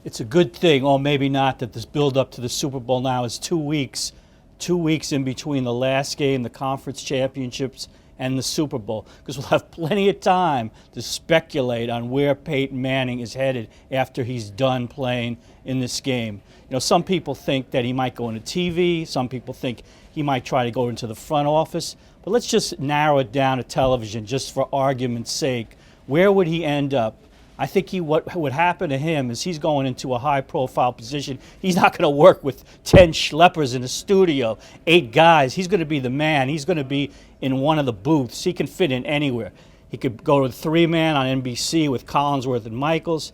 It's a good thing, or maybe not, that this build-up to the Super Bowl now is 2 weeks. 2 weeks in between the last game, the conference championships, and the Super Bowl, because we'll have plenty of time to speculate on where Peyton Manning is headed after he's done playing in this game. You know, some people think that he might go into TV, some people think he might try to go into the front office, but let's just narrow it down to television just for argument's sake. Where would he end up? I think what would happen to him is he's going into a high-profile position. He's not going to work with 10 schleppers in a studio, 8 guys. He's going to be the man. He's going to be in one of the booths. He can fit in anywhere. He could go to 3-man on NBC with Collinsworth and Michaels.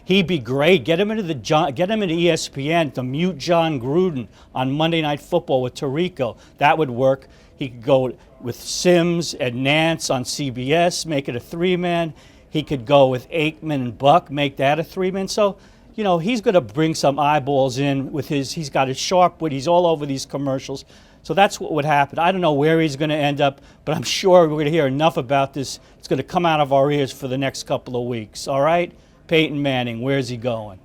He'd be great. Get him into ESPN to mute John Gruden on Monday Night Football with Tirico. That would work. He could go with Sims and Nance on CBS, make it a 3-man. He could go with Aikman and Buck, make that a 3-man. So, you know, he's going to bring some eyeballs in with he's got his sharp wit. He's all over these commercials. So that's what would happen. I don't know where he's going to end up, but I'm sure we're going to hear enough about this. It's going to come out of our ears for the next couple of weeks. All right? Peyton Manning, where's he going?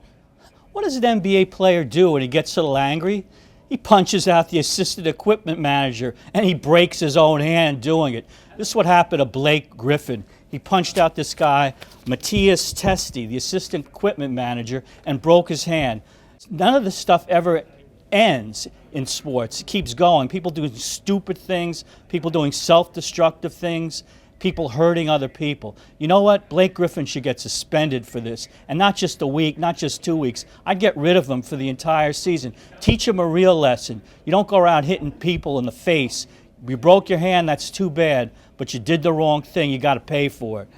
What does an NBA player do when he gets a little angry? He punches out the assistant equipment manager, and he breaks his own hand doing it. This is what happened to Blake Griffin. He punched out this guy, Matthias Testi, the assistant equipment manager, and broke his hand. None of this stuff ever ends in sports. It keeps going. People doing stupid things, people doing self-destructive things, people hurting other people. You know what? Blake Griffin should get suspended for this. And not just a week, not just 2 weeks. I'd get rid of him for the entire season. Teach him a real lesson. You don't go around hitting people in the face. You broke your hand, that's too bad, but you did the wrong thing. You got to pay for it.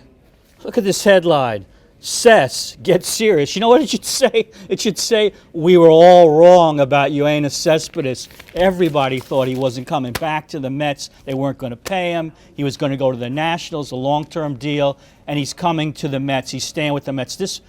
Look at this headline. Cess, get serious. You know what it should say? It should say, we were all wrong about Yoenis Cespedes. Everybody thought he wasn't coming back to the Mets. They weren't going to pay him. He was going to go to the Nationals, a long-term deal, and he's coming to the Mets. He's staying with the Mets. This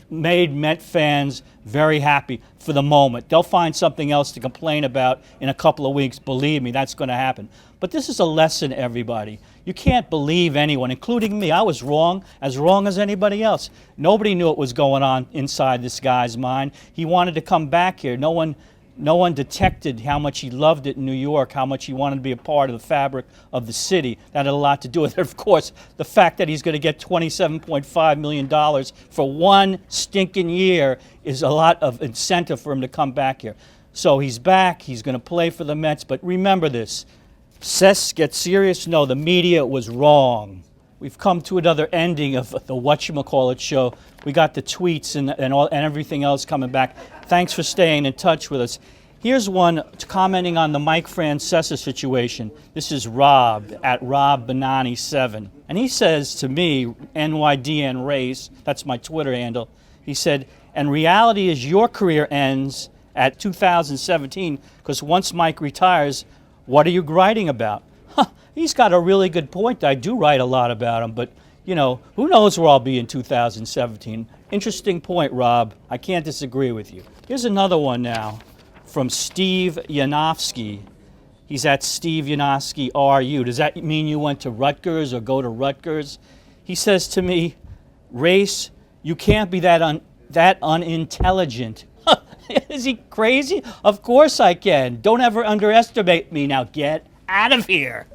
made Met fans very happy for the moment. They'll find something else to complain about in a couple of weeks. Believe me, that's going to happen. But this is a lesson, everybody. You can't believe anyone, including me. I was wrong as anybody else. Nobody knew what was going on inside this guy's mind. He wanted to come back here. No one detected how much he loved it in New York, how much he wanted to be a part of the fabric of the city. That had a lot to do with it. Of course, the fact that he's going to get $27.5 million for one stinking year is a lot of incentive for him to come back here. So he's back. He's going to play for the Mets. But remember this. Cess, get serious? No, the media was wrong. We've come to another ending of the whatchamacallit show. We got the tweets and everything else coming back. Thanks for staying in touch with us. Here's one commenting on the Mike Francesa situation. This is Rob at RobBanani7. And he says to me, NYDN Race, that's my Twitter handle, he said, and reality is your career ends at 2017 because once Mike retires, what are you writing about? He's got a really good point. I do write a lot about him, but, you know, who knows where I'll be in 2017. Interesting point, Rob. I can't disagree with you. Here's another one now from Steve Yanofsky. He's at Steve Yanofsky RU. Does that mean you went to Rutgers or go to Rutgers? He says to me, Race, you can't be that unintelligent. Is he crazy? Of course I can. Don't ever underestimate me. Now get out of here.